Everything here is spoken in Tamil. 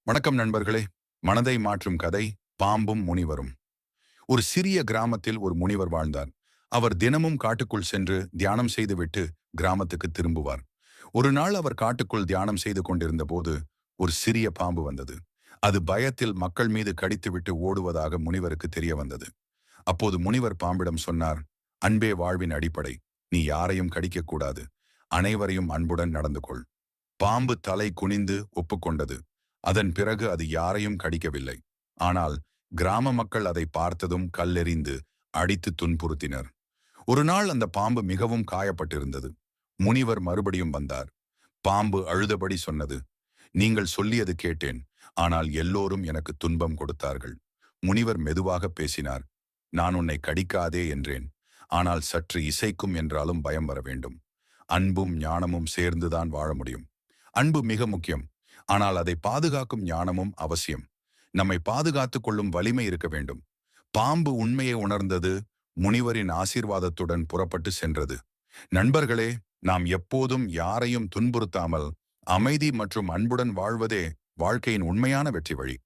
வணக்கம் நண்பர்களே. மனதை மாற்றும் கதை பாம்பும் முனிவரும். ஒரு சிறிய கிராமத்தில் ஒரு முனிவர் வாழ்ந்தார். அவர் தினமும் காட்டுக்குள் சென்று தியானம் செய்துவிட்டு கிராமத்துக்கு திரும்புவார். ஒரு நாள் அவர் காட்டுக்குள் தியானம் செய்து கொண்டிருந்த போது ஒரு சிறிய பாம்பு வந்தது. அது பயத்தில் மக்கள் மீது கடித்துவிட்டு ஓடுவதாக முனிவருக்கு தெரிய வந்தது. அப்போது முனிவர் பாம்பிடம் சொன்னார், அன்பே வாழ்வின் அடிப்படை. நீ யாரையும் கடிக்கக்கூடாது. அனைவரையும் அன்புடன் நடந்து கொள். பாம்பு தலை குனிந்து ஒப்புக்கொண்டது. அதன் பிறகு அது யாரையும் கடிக்கவில்லை. ஆனால் கிராம மக்கள் அதை பார்த்ததும் கல்லெறிந்து அடித்து துன்புறுத்தினர். ஒரு நாள் அந்த பாம்பு மிகவும் காயப்பட்டிருந்தது. முனிவர் மறுபடியும் வந்தார். பாம்பு அழுதபடி சொன்னது, நீங்கள் சொல்லியது கேட்டேன். ஆனால் எல்லோரும் எனக்கு துன்பம் கொடுத்தார்கள். முனிவர் மெதுவாக பேசினார். நான் உன்னை கடிக்காதே என்றேன். ஆனால் சற்று இசைக்கும் என்றாலும் பயம் வர வேண்டும். அன்பும் ஞானமும் சேர்ந்துதான் வாழ முடியும். அன்பு மிக முக்கியம். ஆனால் அதை பாதுகாக்கும் ஞானமும் அவசியம். நம்மை பாதுகாத்துக் கொள்ளும் வலிமை இருக்க வேண்டும். பாம்பு உண்மையை உணர்ந்தது. முனிவரின் ஆசீர்வாதத்துடன் புறப்பட்டு சென்றது. நண்பர்களே, நாம் எப்போதும் யாரையும் துன்புறுத்தாமல் அமைதி மற்றும் அன்புடன் வாழ்வதே வாழ்க்கையின் உண்மையான வெற்றி வழி.